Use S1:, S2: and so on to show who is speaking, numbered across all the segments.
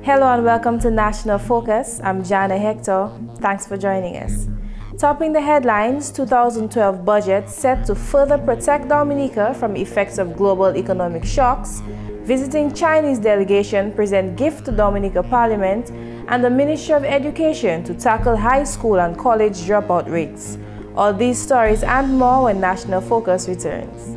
S1: Hello and welcome to National Focus. I'm Jarna Hector. Thanks for joining us. Topping the headlines, 2012 budget set to further protect Dominica from effects of global economic shocks, visiting Chinese delegation present gift to Dominica Parliament, and the Ministry of Education to tackle high school and college dropout rates. All these stories and more when National Focus returns.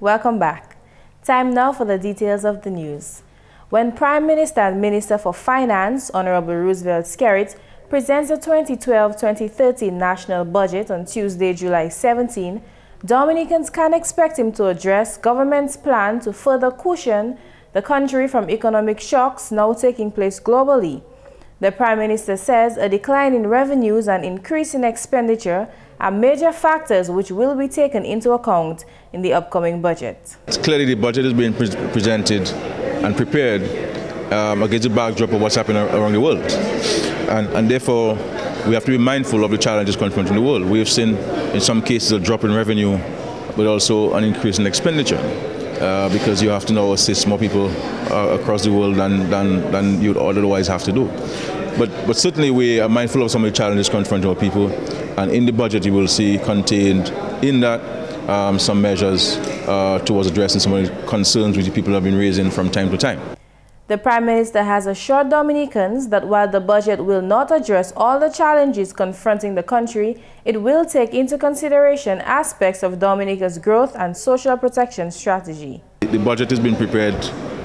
S1: Welcome back. Time now for the details of the news. When Prime Minister and Minister for Finance, Honorable Roosevelt Skerrit, presents the 2012-2013 national budget on Tuesday, July 17, Dominicans can expect him to address government's plan to further cushion the country from economic shocks now taking place globally. The Prime Minister says a decline in revenues and increase in expenditure are major factors which will be taken into account in the upcoming budget.
S2: Clearly the budget is being presented and prepared against the backdrop of what's happening around the world. And therefore we have to be mindful of the challenges confronting the world. We have seen in some cases a drop in revenue but also an increase in expenditure because you have to now assist more people across the world than you'd otherwise have to do. But certainly we are mindful of some of the challenges confronting our people, and in the budget you will see contained in that some measures towards addressing some of the concerns which the people have been raising from time to time.
S1: The Prime Minister has assured Dominicans that while the budget will not address all the challenges confronting the country, it will take into consideration aspects of Dominica's growth and social protection strategy.
S2: The budget has been prepared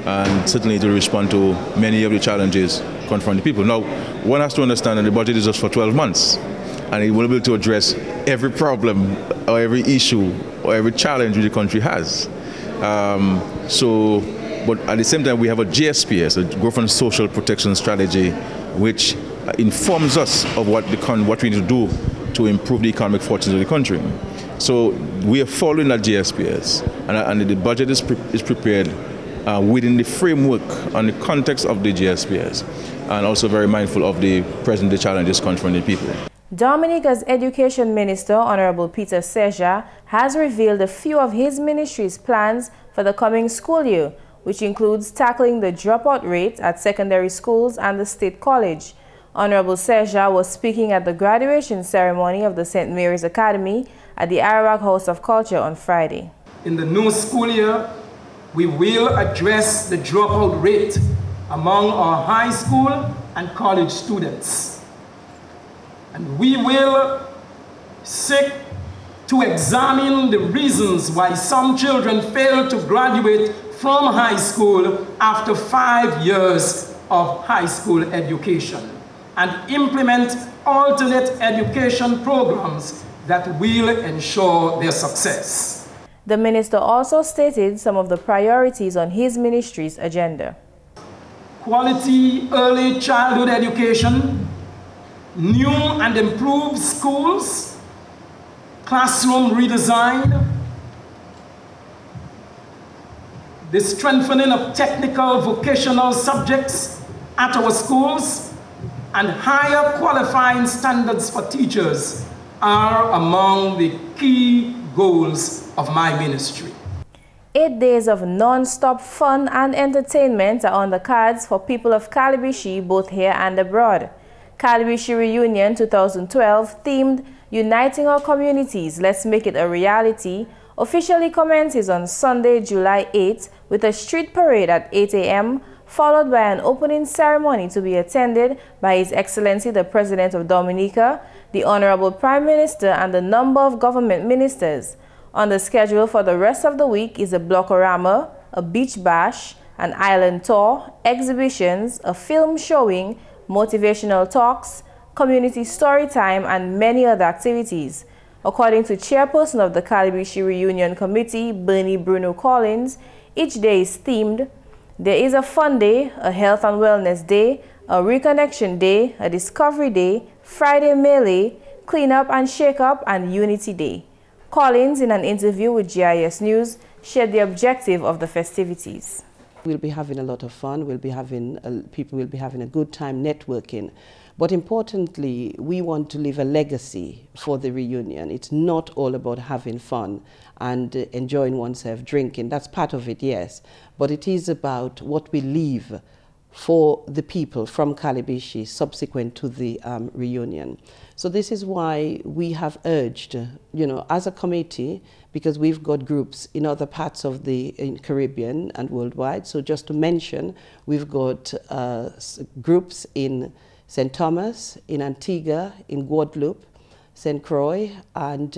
S2: and certainly to respond to many of the challenges confronting people. Now, one has to understand that the budget is just for 12 months and it will be able to address every problem or every issue or every challenge which the country has. But at the same time, we have a GSPS, a Growth and Social Protection Strategy, which informs us of what we need to do to improve the economic fortunes of the country. So we are following that GSPS, and the budget is prepared within the framework and the context of the GSPS, and also very mindful of the present-day challenges confronting people.
S1: Dominica's Education Minister, Honorable Peter Seja, has revealed a few of his ministry's plans for the coming school year, which includes tackling the dropout rate at secondary schools and the State College. Honorable Seja was speaking at the graduation ceremony of the St. Mary's Academy at the Arawak House of Culture on Friday.
S3: In the new school year, we will address the dropout rate among our high school and college students. And we will seek to examine the reasons why some children fail to graduate from high school after 5 years of high school education, and implement alternate education programs that will ensure their success.
S1: The minister also stated some of the priorities on his ministry's agenda.
S3: Quality early childhood education, new and improved schools, classroom redesign, the strengthening of technical vocational subjects at our schools, and higher qualifying standards for teachers are among the key goals of my ministry.
S1: 8 days of non-stop fun and entertainment are on the cards for people of Calibishi, both here and abroad. Calibishi Reunion 2012, themed Uniting Our Communities, Let's Make It a Reality, officially commences on Sunday, July 8 with a street parade at 8 a.m., followed by an opening ceremony to be attended by His Excellency the President of Dominica, the Honorable Prime Minister, and a number of government ministers. On the schedule for the rest of the week is a blockorama, a beach bash, an island tour, exhibitions, a film showing, motivational talks, community story time, and many other activities. According to Chairperson of the Calibishi Reunion Committee, Bernie Bruno Collins, each day is themed. There is a fun day, a health and wellness day, a reconnection day, a discovery day, Friday melee, cleanup and shake up, and unity day. Collins, in an interview with GIS News, shared the objective of the festivities.
S4: We'll be having a lot of fun, people will be having a good time networking. But importantly, we want to leave a legacy for the reunion. It's not all about having fun and enjoying oneself, drinking. That's part of it, yes. But it is about what we leave for the people from Calibishi subsequent to the reunion. So this is why we have urged, as a committee, because we've got groups in other parts of the Caribbean and worldwide. So just to mention, we've got groups in St. Thomas, in Antigua, in Guadeloupe, St. Croix, and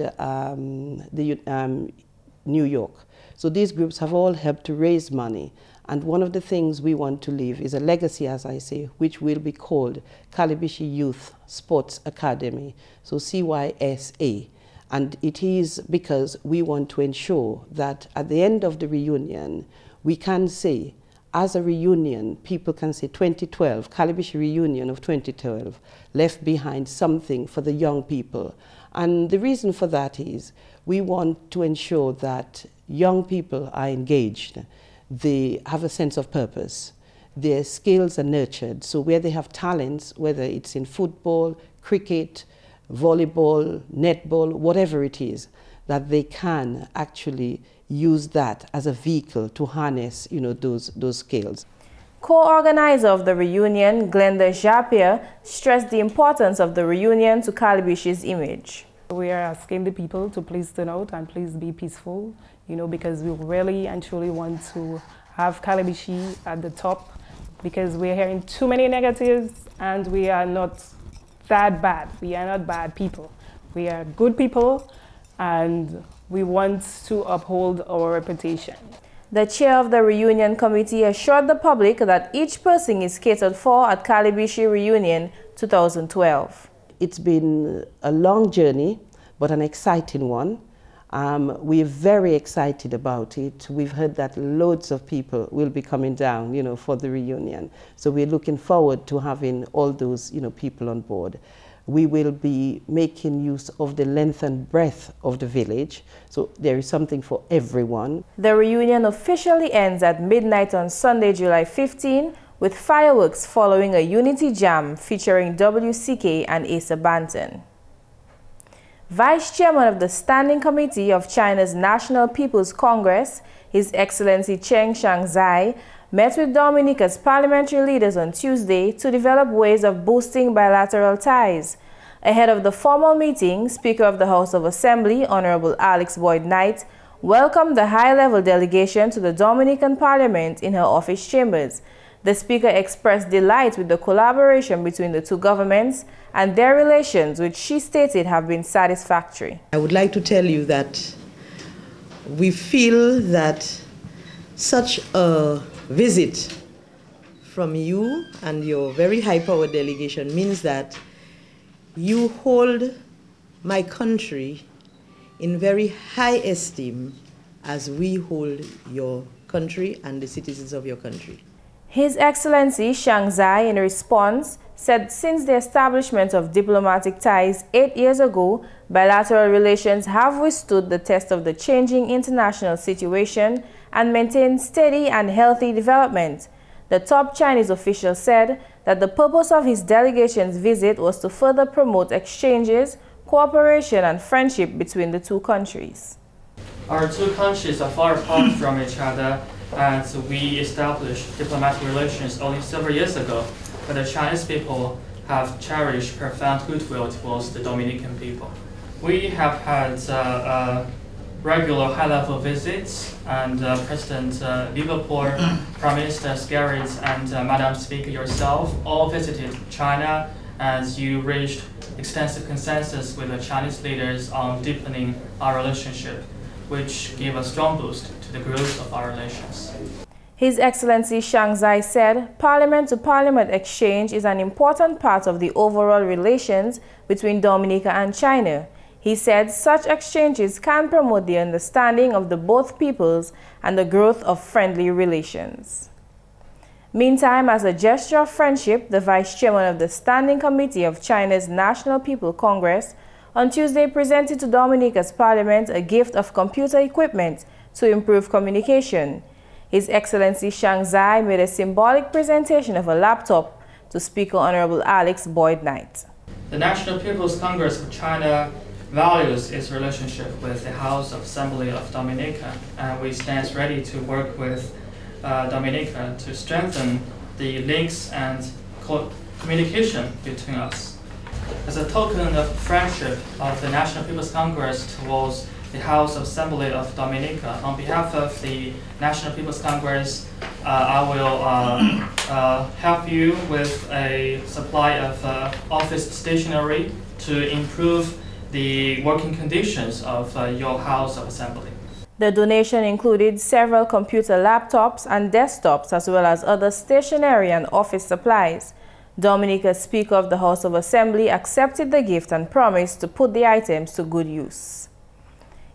S4: New York. So these groups have all helped to raise money. And one of the things we want to leave is a legacy, as I say, which will be called Calibishi Youth Sports Academy, so CYSA. And it is because we want to ensure that at the end of the reunion, we can say, as a reunion, people can say 2012, Calibishi reunion of 2012, left behind something for the young people. And the reason for that is we want to ensure that young people are engaged. They have a sense of purpose. Their skills are nurtured. So where they have talents, whether it's in football, cricket, volleyball, netball, whatever it is, that they can actually use that as a vehicle to harness, those skills.
S1: Co-organizer of the reunion, Glenda Japierre, stressed the importance of the reunion to Calibishi's image.
S5: We are asking the people to please turn out and please be peaceful, because we really and truly want to have Calibishi at the top, because we're hearing too many negatives and we are not that bad. We are not bad people. We are good people and we want to uphold our reputation.
S1: The chair of the reunion committee assured the public that each person is catered for at Calibishi Reunion 2012.
S4: It's been a long journey, but an exciting one. We're very excited about it. We've heard that loads of people will be coming down, for the reunion. So we're looking forward to having all those, people on board. We will be making use of the length and breadth of the village, so there is something for everyone.
S1: The reunion officially ends at midnight on Sunday, July 15, with fireworks following a unity jam featuring WCK and Asa Banton. Vice Chairman of the Standing Committee of China's National People's Congress, His Excellency Cheng Shangzai, met with Dominica's parliamentary leaders on Tuesday to develop ways of boosting bilateral ties. Ahead of the formal meeting, Speaker of the House of Assembly, Honorable Alex Boyd Knight, welcomed the high-level delegation to the Dominican Parliament in her office chambers. The Speaker expressed delight with the collaboration between the two governments and their relations, which she stated have been satisfactory.
S6: I would like to tell you that we feel that such a visit from you and your very high-powered delegation means that you hold my country in very high esteem as we hold your country and the citizens of your country.
S1: His Excellency Shangzai, in response, said since the establishment of diplomatic ties 8 years ago, bilateral relations have withstood the test of the changing international situation and maintained steady and healthy development. The top Chinese official said that the purpose of his delegation's visit was to further promote exchanges, cooperation and friendship between the two countries.
S7: Our two countries are far apart from each other, and we established diplomatic relations only several years ago, but the Chinese people have cherished profound goodwill towards the Dominican people. We have had regular high-level visits, and President Liverpool, Prime Minister Skerrit, and Madam Speaker yourself all visited China as you reached extensive consensus with the Chinese leaders on deepening our relationship, which gave a strong boost to the growth of our relations.
S1: His Excellency Shangzai said parliament-to-parliament exchange is an important part of the overall relations between Dominica and China. He said such exchanges can promote the understanding of the both peoples and the growth of friendly relations. Meantime, as a gesture of friendship, the Vice Chairman of the Standing Committee of China's National People's Congress on Tuesday presented to Dominica's parliament a gift of computer equipment to improve communication. His Excellency Shang Zai made a symbolic presentation of a laptop to Speaker Honorable Alex Boyd Knight.
S7: The National People's Congress of China values its relationship with the House of Assembly of Dominica, and we stand ready to work with Dominica to strengthen the links and communication between us. As a token of friendship of the National People's Congress towards the House of Assembly of Dominica, on behalf of the National People's Congress, I will help you with a supply of office stationery to improve the working conditions of your House of Assembly.
S1: The donation included several computer laptops and desktops, as well as other stationery and office supplies. Dominica, Speaker of the House of Assembly, accepted the gift and promised to put the items to good use.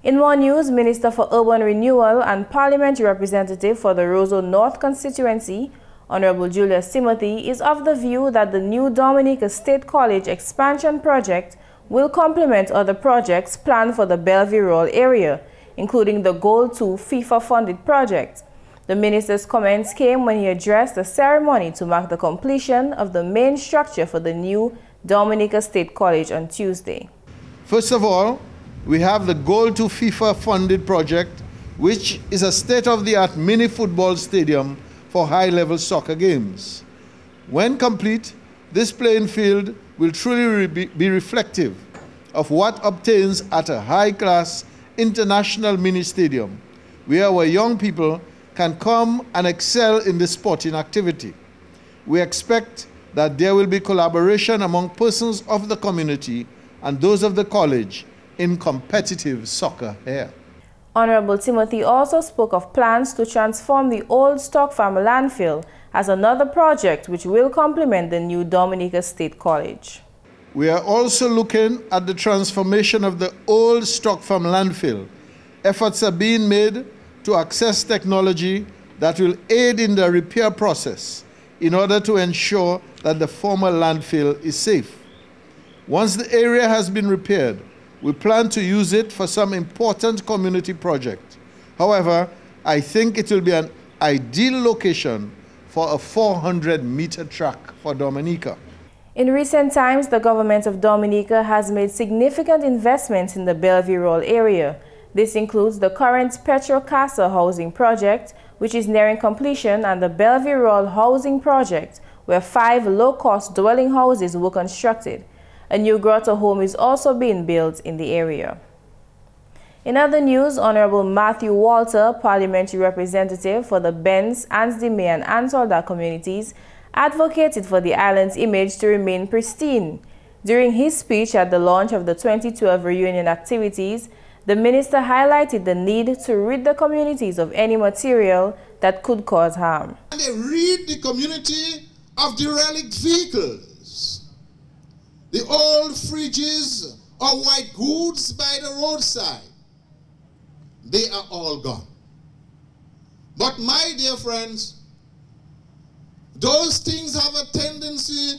S1: In more news, Minister for Urban Renewal and Parliamentary Representative for the Roseau North constituency, Honorable Julius Timothy, is of the view that the new Dominica State College expansion project will complement other projects planned for the Bellevue rural area, including the Goal 2 FIFA-funded project. The minister's comments came when he addressed a ceremony to mark the completion of the main structure for the new Dominica State College on Tuesday.
S8: First of all, we have the Goal 2 FIFA-funded project, which is a state-of-the-art mini football stadium for high-level soccer games. When complete, this playing field will truly be reflective of what obtains at a high-class international mini stadium, where our young people can come and excel in this sporting activity. We expect that there will be collaboration among persons of the community and those of the college in competitive soccer here.
S1: Honorable Timothy also spoke of plans to transform the old Stock Farm landfill as another project which will complement the new Dominica State College.
S8: We are also looking at the transformation of the old Stock Farm landfill. Efforts are being made to access technology that will aid in the repair process in order to ensure that the former landfill is safe. Once the area has been repaired, we plan to use it for some important community project. However, I think it will be an ideal location for a 400-meter track for Dominica.
S1: In recent times, the government of Dominica has made significant investments in the Bellevue rural area. This includes the current Petro Casa housing project, which is nearing completion, and the Bellevue Rural Housing Project, where 5 low-cost dwelling houses were constructed. A new grotto home is also being built in the area. In other news, Honorable Matthew Walter, Parliamentary Representative for the Benz, Ansdime and Ansolda communities, advocated for the island's image to remain pristine. During his speech at the launch of the 2012 reunion activities, the minister highlighted the need to rid the communities of any material that could cause harm.
S9: And they rid the community of derelict vehicles, the old fridges or white goods by the roadside. They are all gone. But my dear friends, those things have a tendency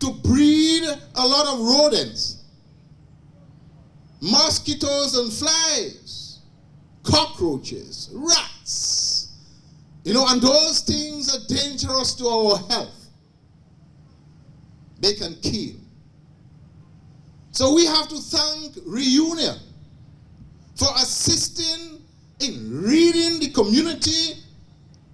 S9: to breed a lot of rodents, mosquitoes and flies, cockroaches, rats, and those things are dangerous to our health. They can kill. So we have to thank Reunion for assisting in ridding the community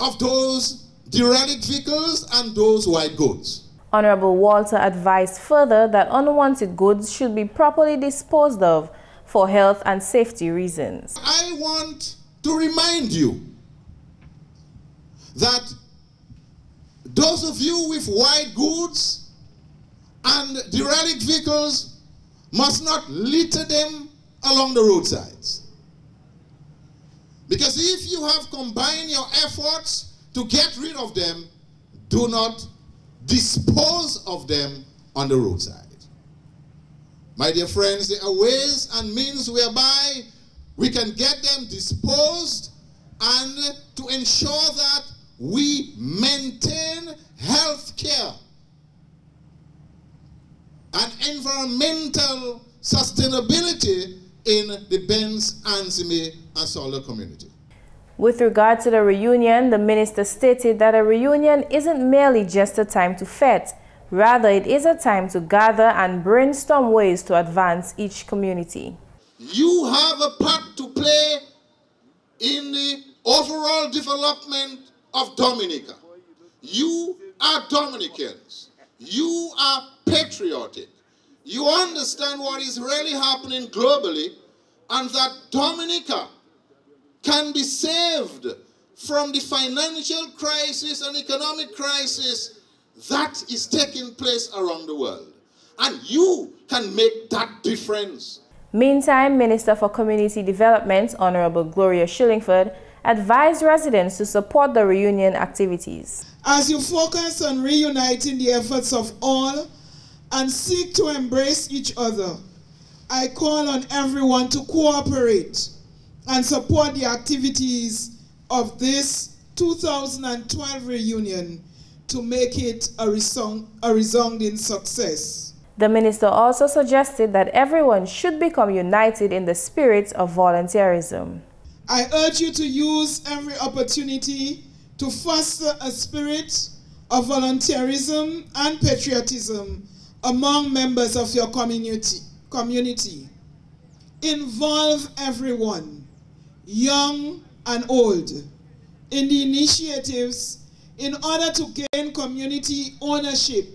S9: of those derelict vehicles and those white goods.
S1: Honorable Walter advised further that unwanted goods should be properly disposed of for health and safety reasons.
S9: I want to remind you that those of you with white goods and derelict vehicles must not litter them along the roadsides. Because if you have combined your efforts to get rid of them, do not dispose of them on the roadside. My dear friends, there are ways and means whereby we can get them disposed and to ensure that we maintain health care and environmental sustainability in the Benz, Ansime, and Solar community.
S1: With regard to the reunion, the minister stated that a reunion isn't merely just a time to fet. Rather, it is a time to gather and brainstorm ways to advance each community.
S9: You have a part to play in the overall development of Dominica. You are Dominicans. You are patriotic. You understand what is really happening globally, and that Dominica can be saved from the financial crisis and economic crisis that is taking place around the world. And you can make that difference.
S1: Meantime, Minister for Community Development, Honorable Gloria Shillingford, advised residents to support the reunion activities.
S10: As you focus on reuniting the efforts of all and seek to embrace each other, I call on everyone to cooperate and support the activities of this 2012 reunion to make it a resounding success.
S1: The minister also suggested that everyone should become united in the spirit of volunteerism.
S10: I urge you to use every opportunity to foster a spirit of volunteerism and patriotism among members of your community. Involve everyone, young and old, in the initiatives in order to gain community ownership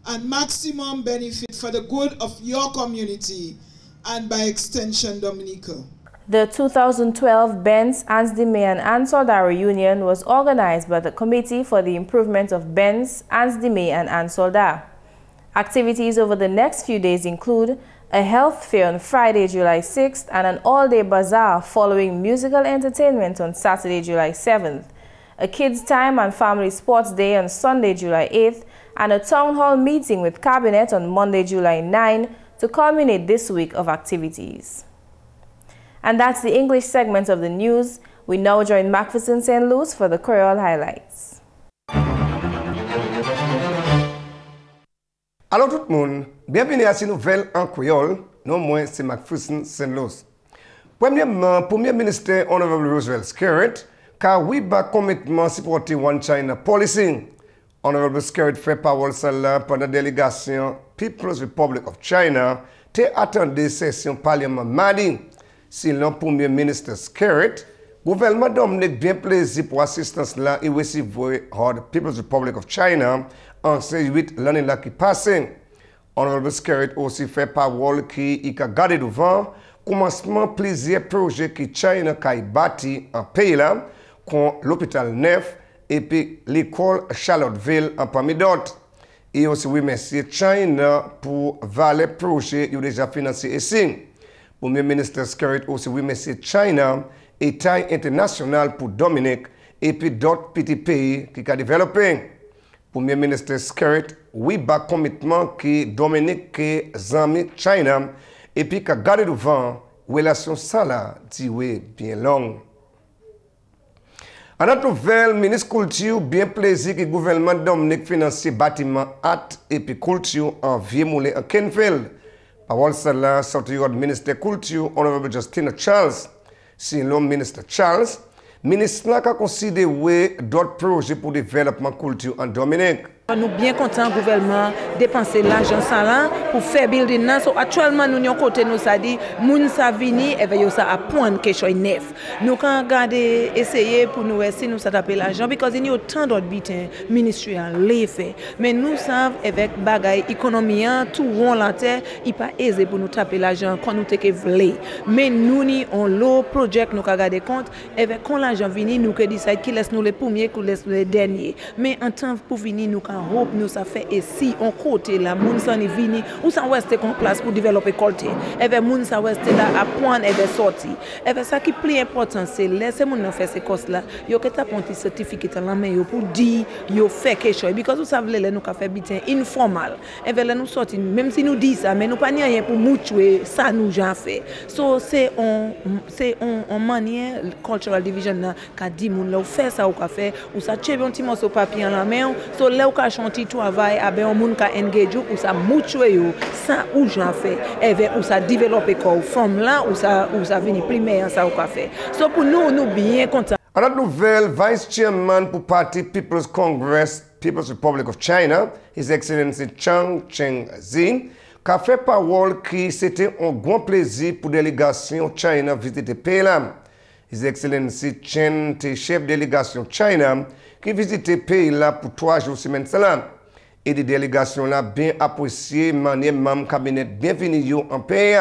S10: and maximum benefit for the good of your community and by extension Dominica.
S1: The 2012 Benz, Ansdime and Ansolda reunion was organized by the Committee for the Improvement of Benz, Ansdime and Ansolda. Activities over the next few days include a health fair on Friday, July 6th and an all-day bazaar following musical entertainment on Saturday, July 7th, a kids' time and family sports day on Sunday, July 8th, and a town hall meeting with Cabinet on Monday, July 9 to culminate this week of activities. And that's the English segment of the news. We now join Macpherson St. Louis for the Creole highlights.
S11: Alors tout le monde, bienvenue à cette nouvelle en créole. Non moins c'est Macpherson St. Louis. Premièrement, Premier ministre Honorable Roosevelt Skerritt, car we back commitment supporter One China policy. Honorable Skerritt fait parole celle-là pendant la délégation People's Republic of China te attendait session parlement mardi. Selon Premier ministre Skerritt, gouvernement Dominique bien plaisir pour assistance là et recevoir the People's Republic of China en 8 l'année là qui passe. Honorable Skerritt aussi fait parole qui a gardé devant commencement plusieurs projets qui China a bâti en pays là, comme l'hôpital neuf et puis l'école Charlottesville en parmi d'autres. Et aussi remercier China pour valer projets qui ont déjà financé ici. Premier ministre Skerritt aussi remercier China, État international pour Dominique et puis d'autres petits pays qui ont développé. Premier ministre Skerritt, oui, bas commitment qui Dominique qui zami China et puis qui a gardé devant relation ça là durée bien longue. En notre nouvelle, ministre Culture, bien plaisir que le gouvernement Dominique financie bâtiment Art et puis Culture en Vieux-Moulin en Kenfield. Parole celle-là sortie du ministre Culture, Honorable Justina Charles. Selon ministre Charles, ministre a considéré d'autres projets pour le développement culture en Dominique.
S12: Nous bien contents gouvernement dépenser l'argent ça là pour faire building là. So actuellement nous côté nous ça dit moun ça vini et veut ça apprendre quelque chose neuf. Nous quand regarder essayer pour nous essayer nous ça taper l'argent because il y a autant d'autres bitins ministériels les fait. Mais nous savons avec bagaille économie tout rond la terre, il pas aisé pour nous taper l'argent quand nous te voulons. Mais nous ni on l'eau project nous regarder compte avec quand l'argent vini nous que décide qui laisse nous les premiers qui laisse les derniers. Mais en temps pour venir nous hope nous ça fait ici on côté la moun ça ni vini ou ça rester comme place pour développer côté et ben moun ça rester là apprendre et sortir et ben ça qui plus important c'est laisser moun faire ces courses là yo que t'a ponti certificat en main yo pour dire yo fait quelque chose because vous savez nous ka faire bitin informal et ben là nous sortir même si nous dit ça mais nous pas ni rien pour moucher ça nous j'en fait so c'est on manière cultural division là ka dit moun là faire ça ou ka faire ou ça tche un petit morceau papier en la main so là un petit travail avec un monde qui engage ou ça moucher yo ça ou j'en fait et ou ça développer quoi forme là ou ça venir primaire ça ou quoi faire so pour nous bien content.
S11: Another nouvelle, Vice Chairman pour Parti People's Congress, People's Republic of China, His Excellency Chang Cheng-zi, qui a fait parole que c'était un grand plaisir pour la délégation China visiter le pays. His Excellency Chen était chef de délégation China qui visitait le pays là pour 3 jours semaine. Et des délégations là bien appréciées, manière même cabinet bienvenue en pays.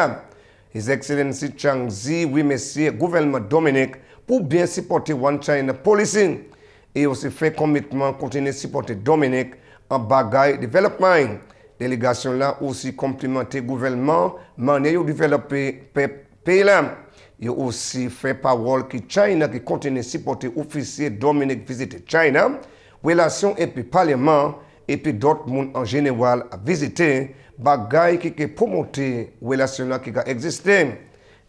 S11: His Excellency Chang Zi, oui monsieur, gouvernement Dominique, pour bien supporter One China Policy. Et aussi fait commitment continuer supporter Dominique en bagaille développement. Délégation là aussi complimenter gouvernement, manière de développer pays là. Il aussi fait parole que China qui continue supporter officier Dominique visiter China, relations et puis parlement et puis d'autres monde en général à visiter, bagaille qui promoter relations là qui existent.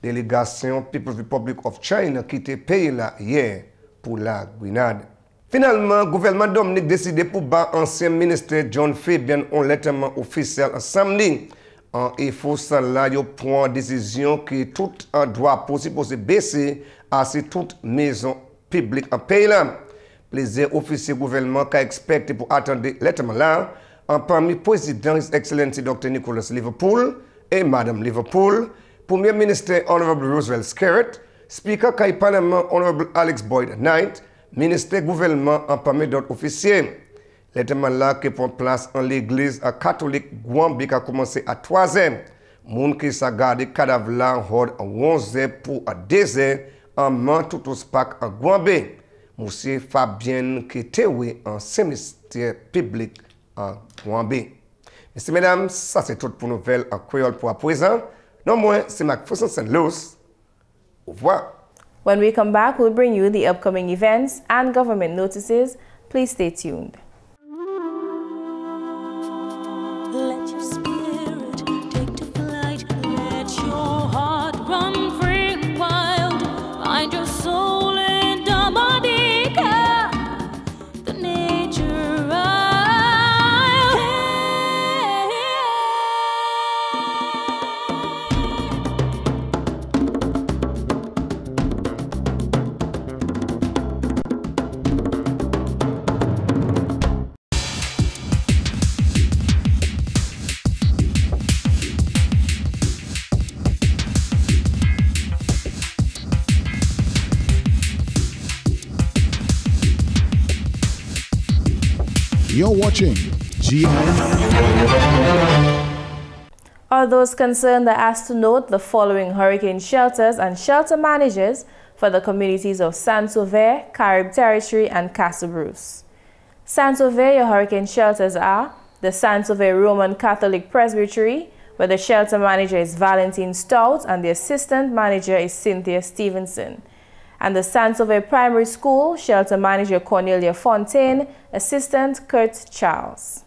S11: Délégation People's Republic of China qui était pays là hier pour la Grenade. Finalement, le gouvernement Dominique décidé pour battre ancien ministre John Fabian en lettrement officiel en samedi. Il faut ça là, il prend décision que tout un droit possible baisser à toute maison publique en pays là. Plusieurs officiers gouvernement qui expectent pour attendre lettrement là, en parmi président His Excellency Dr. Nicholas Liverpool et Madame Liverpool, Premier ministre Honorable Roosevelt Skerritt, Speaker du Parlement Honorable Alex Boyd Knight, ministre gouvernement en parmi d'autres officiers. Lettrement là qui prend place en l'église catholique Guambi qui a commencé à 3h. Moun qui s'est gardé cadavre là en 11h pour 2h en main tout au SPAC en Guambi. Monsieur Fabien qui était en sémestère public en Guambi. Messieurs, mesdames, ça c'est tout pour nouvelles en créole pour à présent. Non moins, c'est Macpherson St. Louis. Au revoir.
S1: When we come back, we'll bring you the upcoming events and government notices. Please stay tuned.
S13: Let your spirit take to flight. Let your heart run free and wild. Find your soul in Dominica, the nature
S9: You're watching GIS.
S1: All those concerned are asked to note the following hurricane shelters and shelter managers for the communities of Saint-Sauveur, Carib Territory, and Castle Bruce. Saint-Sauveur, your hurricane shelters are the Saint-Sauveur Roman Catholic Presbytery, where the shelter manager is Valentine Stout and the assistant manager is Cynthia Stevenson. And the Saint-Sauveur Primary School, shelter manager Cornelia Fontaine, assistant Kurt Charles.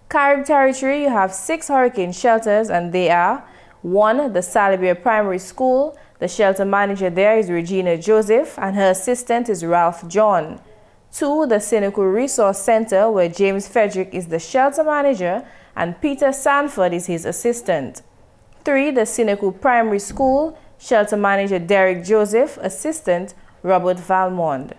S1: Carib Territory, you have 6 hurricane shelters, and they are 1. The Salibia Primary School, the shelter manager there is Regina Joseph and her assistant is Ralph John. 2. The Seneca Resource Center, where James Frederick is the shelter manager and Peter Sanford is his assistant. 3. The Seneca Primary School, shelter manager Derek Joseph, assistant Robert Valmond.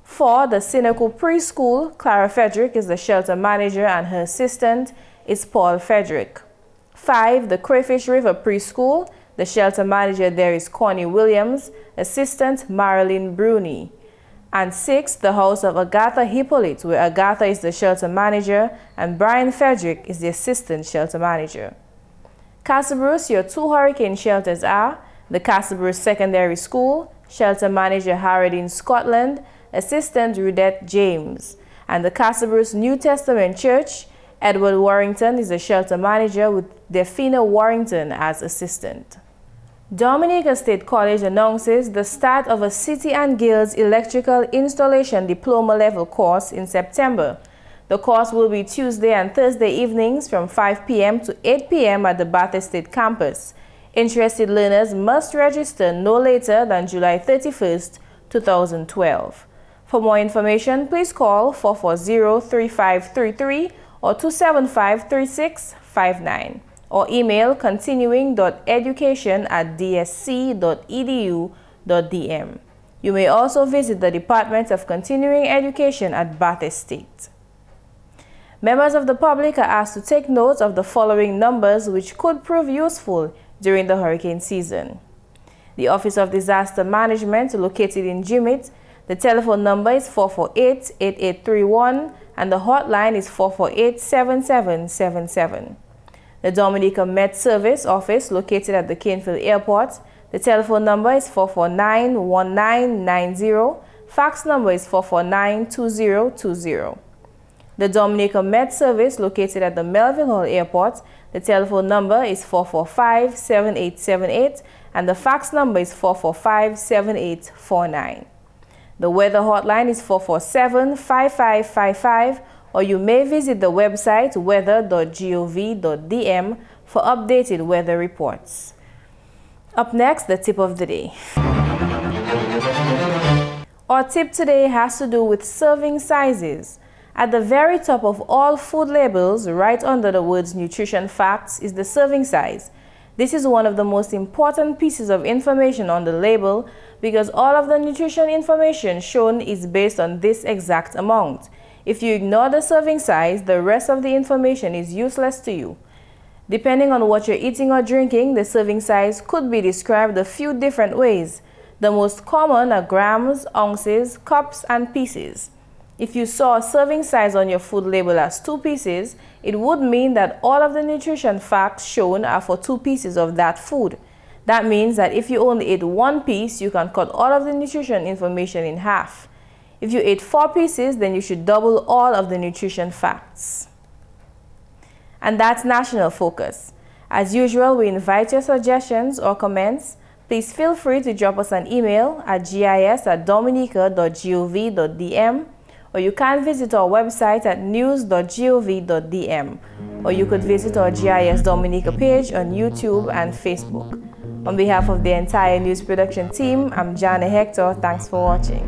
S1: 4. The Seneca Preschool, Clara Frederick is the shelter manager and her assistant is Paul Frederick. 5. The Crayfish River Preschool, the shelter manager there is Connie Williams, assistant Marilyn Bruni. And 6. The House of Agatha Hippolyte, where Agatha is the shelter manager and Brian Frederick is the assistant shelter manager. Castle Bruce, your 2 hurricane shelters are the Castle Bruce Secondary School, shelter manager Haradine Scotland, assistant Rudette James. And the Castle Bruce New Testament Church, Edward Warrington is the shelter manager with Defina Warrington as assistant. Dominica State College announces the start of a City and Guilds Electrical Installation Diploma Level course in September. The course will be Tuesday and Thursday evenings from 5 p.m. to 8 p.m. at the Bath State campus. Interested learners must register no later than July 31st, 2012. For more information, please call 440-3533 or 275-3659 or email continuing.education@dsc.edu.dm. You may also visit the Department of Continuing Education at Bath Estate. Members of the public are asked to take note of the following numbers which could prove useful during the hurricane season. The Office of Disaster Management, located in Jimit, the telephone number is 448-8831 and the hotline is 448-7777. The Dominica Met Service Office, located at the Canefield Airport, the telephone number is 449-1990, fax number is 449-2020. The Dominica Met Service, located at the Melville Hall Airport, the telephone number is 445-7878 and the fax number is 445-7849. The weather hotline is 447-5555, or you may visit the website weather.gov.dm for updated weather reports. Up next, the tip of the day. Our tip today has to do with serving sizes. At the very top of all food labels, right under the words nutrition facts, is the serving size. This is one of the most important pieces of information on the label because all of the nutrition information shown is based on this exact amount. If you ignore the serving size, the rest of the information is useless to you. Depending on what you're eating or drinking, the serving size could be described a few different ways. The most common are grams, ounces, cups, and pieces. If you saw a serving size on your food label as 2 pieces, it would mean that all of the nutrition facts shown are for 2 pieces of that food. That means that if you only ate 1 piece, you can cut all of the nutrition information in half. If you ate 4 pieces, then you should double all of the nutrition facts. And that's National Focus. As usual, we invite your suggestions or comments. Please feel free to drop us an email at gis@dominica.gov.dm, or you can visit our website at news.gov.dm, or you could visit our GIS Dominica page on YouTube and Facebook. On behalf of the entire news production team, I'm Jarna Hector. Thanks for watching.